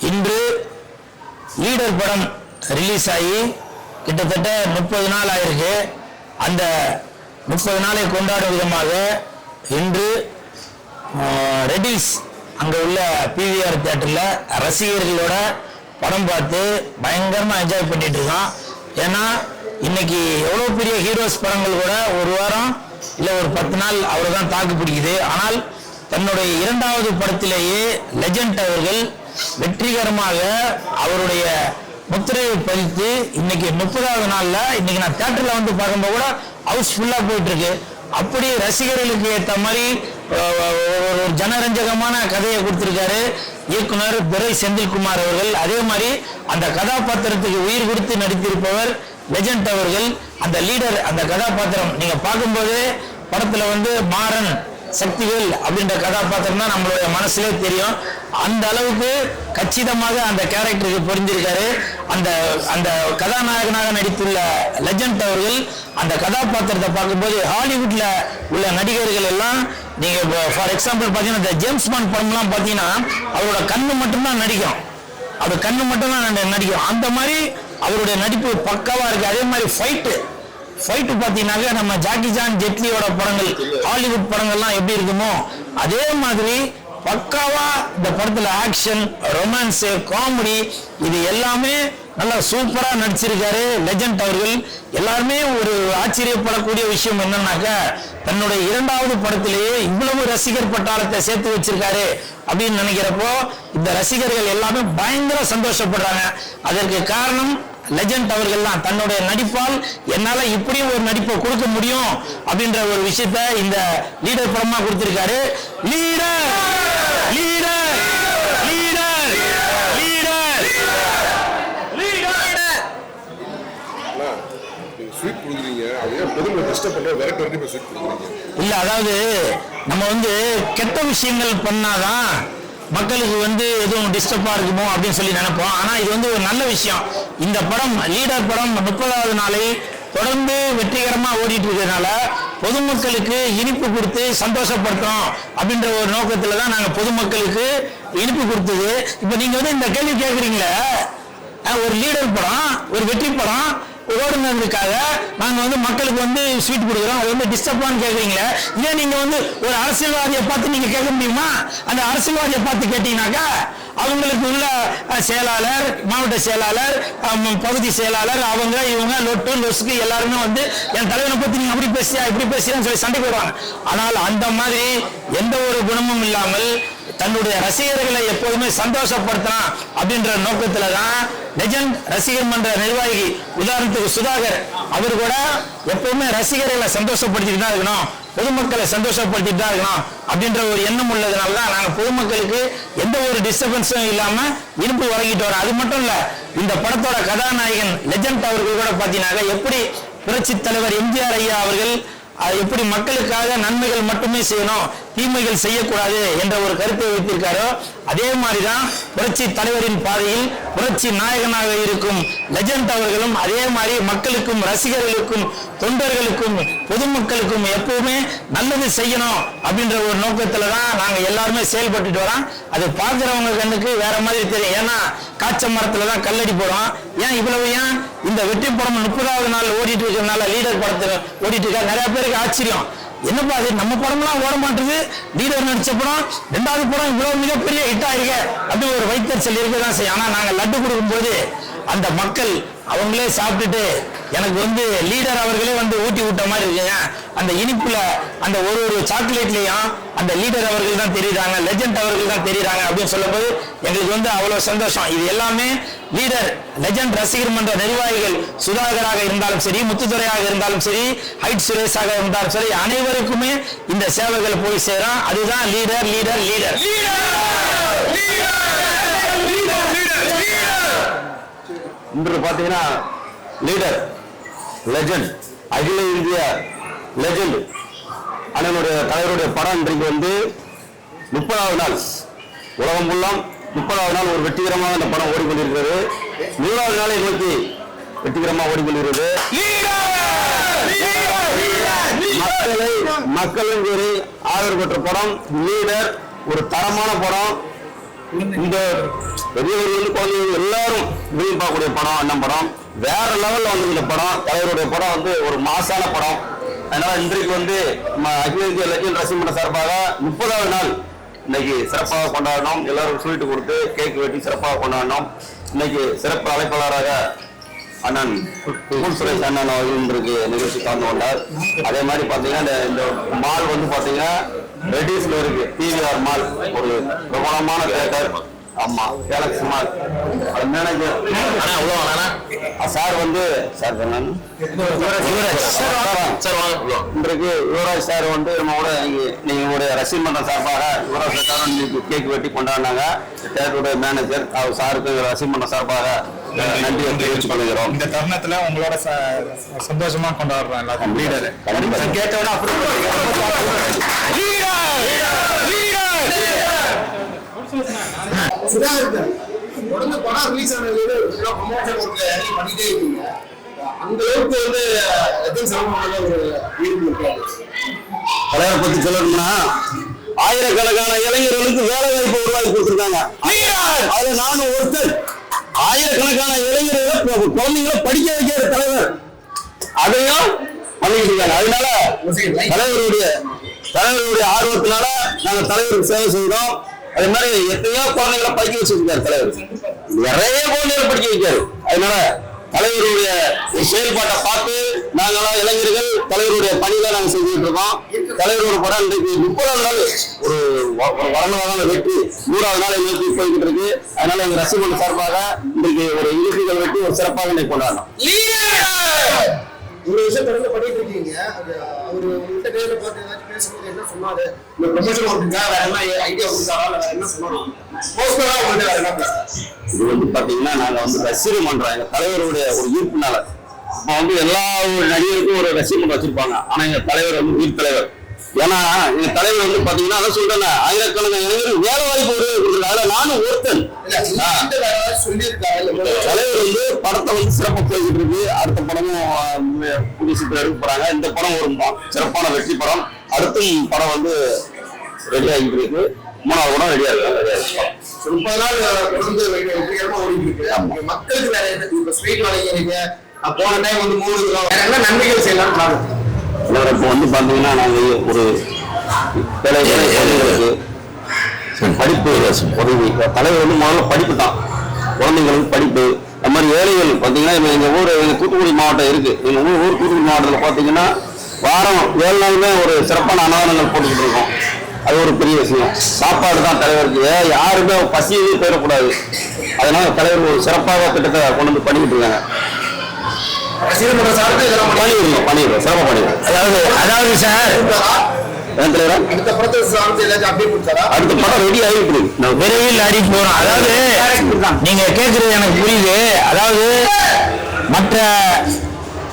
இன்று லீடர் படம் ரிலீஸ் ஆகி கிட்டத்தட்ட 30 நாள் ஆயிருக்கு. அந்த 30 நாளை கொண்டாடும் விதமாக இன்று ரெடில்ஸ் அங்கே உள்ள பிவிஆர் தியேட்டரில் ரசிகர்களோட படம் பார்த்து பயங்கரமாக என்ஜாய் பண்ணிட்டு இருக்கோம். ஏன்னா இன்னைக்கு எவ்வளோ பெரிய ஹீரோஸ் படங்கள் கூட ஒரு வாரம் இல்லை ஒரு 10 நாள் அவ்வளோதான் தாக்கு பிடிக்குது. ஆனால் தன்னுடைய 2வது படத்திலேயே லெஜண்ட் அவர்கள் வெற்றிகரமாக அவருடைய முத்திரையை பதித்து இன்னைக்கு 30வது நாள்ல இன்னைக்கு நான் தியேட்டர்ல வந்து பார்க்கும்போது கூட ஹவுஸ்ஃபுல்லா போயிட்டு இருக்கு. அப்படி ரசிகர்களுக்கு ஏற்ற மாதிரி ஒரு ஜனரஞ்சகமான கதையை கொடுத்திருக்காரு இயக்குனர் துரை செந்தில்குமார் அவர்கள். அதே மாதிரி அந்த கதாபாத்திரத்துக்கு உயிர் கொடுத்து நடித்திருப்பவர் லெஜண்ட் அவர்கள். அந்த லீடர் அந்த கதாபாத்திரம் நீங்க பார்க்கும்போது படத்துல வந்து மாறன் சக்திவேல் அப்படின்ற கதாபாத்திரம் தான் நம்மளுடைய மனசுலே தெரியும். அந்த அளவுக்கு கச்சிதமாக அந்த கேரக்டருக்கு பொருந்திருக்காரு. அந்த அந்த கதாநாயகனாக நடித்துள்ள லெஜண்ட் அவர்கள் அந்த கதாபாத்திரத்தை பார்க்கும்போது ஹாலிவுட்ல உள்ள நடிகர்கள் எல்லாம் நீங்க ஃபார் எக்ஸாம்பிள் பார்த்தீங்கன்னா இந்த ஜேம்ஸ் பாண்ட் படம்லாம் பார்த்தீங்கன்னா அவரோட கண்ணு மட்டும்தான் நடிக்கும். அது கண்ணு மட்டும்தான் நடிக்கும். அந்த மாதிரி அவருடைய நடிப்பு பக்காவா இருக்கு. அதே மாதிரி ஃபைட்டு பார்த்தீங்கன்னாக்க நம்ம ஜாக்கி ஜான் ஜெட்லியோட படங்கள் ஹாலிவுட் படங்கள்லாம் எப்படி இருக்குமோ அதே மாதிரி பக்காவா இந்த படத்துல ஆக்ஷன், ரொமான்ஸ், காமெடி இது எல்லாமே நல்லா சூப்பரா நடிச்சிருக்காரு லெஜண்ட் அவர்கள். எல்லாருமே ஒரு ஆச்சரியப்படக்கூடிய விஷயம் என்னன்னாக்க தன்னுடைய 2வது படத்திலேயே இவ்வளவு ரசிகர் பட்டாளத்தை சேர்த்து வச்சிருக்காரு அப்படின்னு நினைக்கிறப்போ இந்த ரசிகர்கள் எல்லாமே பயங்கர சந்தோஷப்படுறாங்க. அதற்கு காரணம் லெஜண்ட் அவர்கள் தான். தன்னுடைய நடிப்பால் என்னால இப்படி ஒரு நடிப்பை கொடுக்க முடியும் அப்படின்ற ஒரு விஷயத்த இந்த லீடர் படமா கொடுத்திருக்காரு. லீடர் லீடர் லீடர் லீடர் இல்ல, அதாவது நம்ம வந்து கெட்ட விஷயங்கள் பண்ணாதான் மக்களுக்கு வந்து எதுவும் டிஸ்டர்பா இருக்குமோ அப்படின்னு சொல்லி நினைப்போம். ஆனா இது வந்து ஒரு நல்ல விஷயம். இந்த படம் லீடர் படம் 30வது நாளை தொடர்ந்து வெற்றிகரமா ஓடிட்டு இருக்கிறதுனால பொதுமக்களுக்கு இனிப்பு கொடுத்து சந்தோஷப்படுத்தணும் அப்படின்ற ஒரு நோக்கத்துல தான் நாங்க பொதுமக்களுக்கு இனிப்பு கொடுத்தது. இப்ப நீங்க வந்து இந்த கேள்வி கேட்குறீங்களே, ஒரு லீடர் படம் ஒரு வெற்றி படம் ஓடுனதுக்காக நாங்க வந்து மக்களுக்கு வந்து ஸ்வீட் கொடுக்குறோம், அது வந்து டிஸ்டர்பான்னு கேட்குறீங்களே. இதே நீங்க வந்து ஒரு அரசியல்வாதியை பார்த்து நீங்க கேட்க முடியுமா? அந்த அரசியல்வாதியை பார்த்து கேட்டீங்கன்னாக்கா அவங்களுக்கு உள்ள செயலாளர், மாவட்ட செயலாளர், பகுதி செயலாளர், அவங்க இவங்க லொட்டு லொசுக்கு எல்லாருமே வந்து என் தலைவனை பத்தி நீங்க அப்படி பேசியா இப்படி பேசியான்னு சொல்லி சண்டை போடுவாங்க. ஆனால் அந்த மாதிரி எந்த ஒரு குணமும் இல்லாமல் தன்னுடைய ரசிகர்களை எப்போதுமே சந்தோஷப்படுத்தலாம் அப்படின்ற நோக்கத்துல தான் லெஜண்ட் ரசிகர் மன்ற நிர்வாகி உதாரணத்துக்கு சுதாகர் அவர் கூட எப்பவுமே ரசிகர்களை சந்தோஷப்படுத்திட்டு தான் இருக்கணும், பொதுமக்களை சந்தோஷப்படுத்திட்டு தான் இருக்கணும் அப்படின்ற ஒரு எண்ணம் உள்ளதுனால தான் நாங்கள் பொதுமக்களுக்கு எந்த ஒரு டிஸ்டர்பன்ஸும் இல்லாம இனிப்பு வழங்கிட்டு வரோம். அது மட்டும் இல்ல, இந்த படத்தோட கதாநாயகன் லெஜண்ட் அவர்கள் கூட பார்த்தீங்கன்னா எப்படி புரட்சி தலைவர் எம்ஜிஆர் ஐயா அவர்கள் எப்படி மக்களுக்காக நன்மைகள் மட்டுமே செய்யணும், தீமைகள் செய்யக்கூடாது என்ற ஒரு கருத்தை வைத்திருக்காரோ அதே மாதிரிதான் புரட்சி தலைவரின் பாதையில் புரட்சி நாயகனாக இருக்கும் லெஜண்ட் அவர்களும் அதே மாதிரி மக்களுக்கும் ரசிகர்களுக்கும் தொண்டர்களுக்கும் பொதுமக்களுக்கும் எப்பவுமே நல்லது செய்யணும் அப்படின்ற ஒரு நோக்கத்துல தான் நாங்க எல்லாருமே செயல்பட்டு வரோம். அது பார்க்கிறவங்க கண்ணுக்கு வேற மாதிரி தெரியும். ஏன்னா காய்ச்ச மரத்துல தான் கல்லடி போறோம். ஏன் இவ்வளவு ஏன் இந்த வெற்றி படம் 30வது நாள் ஓடிட்டு இருக்கிறதுனால லீடர் படத்துல ஓடிட்டு இருக்க நிறைய பேருக்கு ஆச்சரியம். என்னப்பா அது நம்ம படம்லாம் ஓட மாட்டேது, லீடர் நடிச்ச படம் 2வது படம் இவ்வளவு மிகப்பெரிய ஹிட் ஆயிருக்கு அப்படி ஒரு வைத்தறிச்சல் இருக்கதான் செய்யும். ஆனா நாங்க லட்டு கொடுக்கும் போது அந்த மக்கள் அவங்களே சாப்பிட்டுட்டு எனக்கு வந்து லீடர் அவர்களே வந்து ஊட்டி விட்ட மாதிரி இருக்குங்க. அந்த இனிப்புல அந்த ஒரு சாக்லேட்லயும் அந்த லீடர் அவர்கள் தான் தெரியுறாங்க, லெஜண்ட் அவர்கள் தான் தெரியுறாங்க அப்படின்னு சொல்லும்போது எங்களுக்கு வந்து அவ்வளவு சந்தோஷம். இது எல்லாமே லீடர் லெஜண்ட் ரசிகர் மன்ற நிர்வாகிகள் சுதாகராக இருந்தாலும் சரி, முத்துத்துறையாக இருந்தாலும் சரி, ஹைட் சுரேஷாக இருந்தாலும் சரி, அனைவருக்குமே இந்த சேவைகள் போய் சேரும். அதுதான் லீடர் லீடர் லீடர். இன்று பார்த்தீங்கன்னா லீடர் லெஜண்ட் அகில இந்திய லெஜண்ட் அண்ணனுடைய தலைவருடைய படம் இன்றைக்கு வந்து 30வது நாள் உலகம் ஃபுல்லாம் 30வது நாள் ஒரு வெற்றிகரமாக இந்த படம் ஓடிக்கொண்டிருக்கிறது. 100வது நாளை நோக்கி வெற்றிகரமாக ஓடிக்கொண்டிருக்கிறது. மக்களின் ஒரு ஆதரவு பெற்ற படம் லீடர். ஒரு தரமான படம், இந்த பெரியவர்கள் குழந்தைகள் எல்லாரும் விரும்பி பார்க்கக்கூடிய படம் அண்ணன் படம். வேற லெவல்ல வந்து இந்த படம் தலைவருடைய படம் வந்து ஒரு மாசான படம். அதனால இன்றைக்கு வந்து அகில இந்திய லெஜண்ட் ரசிகமன்ற சார்பாக 30வது நாள் இன்னைக்கு சிறப்பாக கொண்டாடணும். எல்லாரும் ஸ்வீட்டு கொடுத்து கேக் வெட்டி சிறப்பாக கொண்டாடணும். இன்னைக்கு சிறப்பு அழைப்பாளராக அண்ணன் சுரேஷ் அண்ணன் அவர்கள் இன்றைக்கு நிகழ்ச்சி கலந்து கொண்டார். அதே மாதிரி பாத்தீங்கன்னா இந்த மால் வந்து பாத்தீங்கன்னா ரெடிஸ்ல இருக்கு, PVR மால், ஒரு பிரபலமான தியேட்டர். ஆமா, கேலக்ஸி மால். அது மேனேஜர் சார் வந்து சார் இன்றைக்கு யுவராஜ் சார் வந்து நம்ம கூட நீங்களுடைய ரசிகர் மன்றம் சார்பாக யுவராஜ் சார் கேக் வெட்டி கொண்டாடினாங்க. தேட்டருடைய மேனேஜர் அவர் சாருக்கு ரசிகர் மன்றம் சார்பாக நன்றி தெரிவிச்சு கொள்கிறோம். இந்த தருணத்துல உங்களோட சந்தோஷமா கொண்டாடுறோம் எல்லாத்தையும். லீடர் கேட்டோட தொடர்ந்து படம் ரிலீஸ் ஆனது பண்ணிட்டே இருக்கீங்க. அந்த அளவுக்கு வந்து தலைவரை பத்தி சொல்லணும்னா ஆயிரக்கணக்கான இளைஞர்களுக்கு வேலை வாய்ப்பு உருவாக்கி கொடுத்திருக்காங்க. அதுல நானும் ஒருத்தர். ஆயிரக்கணக்கான இளைஞர்களை குழந்தைங்களை படிக்க வைக்கிற தலைவர், அதையும் பண்ணிக்கிட்டு இருக்காங்க. அதனால தலைவருடைய ஆர்வத்தினால நாங்க தலைவருக்கு சேவை செய்தோம். அதே மாதிரி எத்தனையோ குழந்தைகளை படிக்க வச்சிருக்காரு தலைவர், நிறைய குழந்தைகளை படிக்க வைக்காரு. அதனால தலைவருடைய செயல்பாட்டை பார்த்து நாங்களாம் இளைஞர்கள் தலைவருடைய பணிகளை நாங்க செஞ்சுட்டு இருக்கோம். தலைவரோட படம் இன்றைக்கு 30வது நாள் ஒரு வரலாறான வெற்றி, 100வது நாள் நோக்கி போய்கிட்டு இருக்கு. அதனால எங்க ரசிகர்கள் சார்பாக இன்றைக்கு ஒரு இறுதிகள் வெட்டி ஒரு சிறப்பாக இன்னைக்கு கொண்டாடலாம். ஒரு விஷயம் தொடர்ந்து பண்ணிட்டு இருக்கீங்க. அவரு உங்கள்கிட்ட நேரில் பார்த்து ஏதாச்சும் பேசும்போது என்ன சொன்னாரு? இந்த ப்ரொமோஷன் கொடுத்தீங்க, வேற என்ன ஐடியா கொடுத்தாரா, வேற என்ன சொன்னோம்? போஸ்டரா உங்கள்கிட்ட வேற என்ன பேசுறாரு? இது வந்து பாத்தீங்கன்னா நாங்க வந்து ரசிகர் மன்றம் எங்க தலைவருடைய ஒரு ஈர்ப்புனால இப்ப வந்து எல்லா நடிகருக்கும் ஒரு ரசிகர் மன்றம் வச்சிருப்பாங்க. ஆனா எங்க தலைவர் வந்து உயிர் தலைவர். ஏன்னா எங்க தலைவர் வந்து பாத்தீங்கன்னா அதான் சொல்றேன், ஆயிரக்கணக்கான இளைஞர்கள் வேலை வாய்ப்பு கொடுக்குறாங்க. அதுல நானும் ஒருத்தன். தலைவர் வந்து படத்தை வந்து சிறப்பா போய்கிட்டு இருக்கு. அடுத்த படமும் புதிய சித்திரம் எடுக்க போறாங்க. இந்த படம் ஒரு சிறப்பான வெற்றி படம். அடுத்தும் படம் வந்து ரெடி ஆகிட்டு இருக்கு. 3வது படம் ரெடியா இருக்கு. 30 நாள் தொடர்ந்து வெற்றிகரமா ஓடிட்டு இருக்கு. மக்களுக்கு வேற இப்ப ஸ்ட்ரீட் வளைக்கிறீங்க, போன டைம் வந்து 3 கிலோ வேற என்ன நன்மைகள் செய்யலாம் பாருங்க. இப்போ வந்து பாத்தீங்கன்னா நாங்க ஒரு குழந்தைங்களுக்கு படிப்பு உதவி. தலைவர் வந்து முதல்ல படிப்பு தான், குழந்தைங்களுக்கு படிப்பு. அது மாதிரி ஏழைகள் பாத்தீங்கன்னா எங்க ஊர், எங்க தூத்துக்குடி மாவட்டம் இருக்கு. எங்க ஊர் தூத்துக்குடி மாவட்டத்தில் பாத்தீங்கன்னா வாரம் 7 நாளுமே ஒரு சிறப்பான அன்னதானங்கள் போட்டுக்கிட்டு இருக்கோம். அது ஒரு பெரிய விஷயம். சாப்பாடு தான் தலைவருக்கு, யாருமே பசியே போயிடக்கூடாது. அதனால தலைவர் ஒரு சிறப்பாக திட்டத்தை கொண்டு வந்து பண்ணிக்கிட்டு இருக்காங்க. பண்ணிடுவோம் சிறப்பாக பண்ணிடுவோம். அதாவது சார் அடுத்த படம் ரெடி ஆகிட்டு விரைவில் அறிவிப்பு போறோம். அதாவது நீங்க கேட்கறது எனக்கு புரியுது. அதாவது மற்ற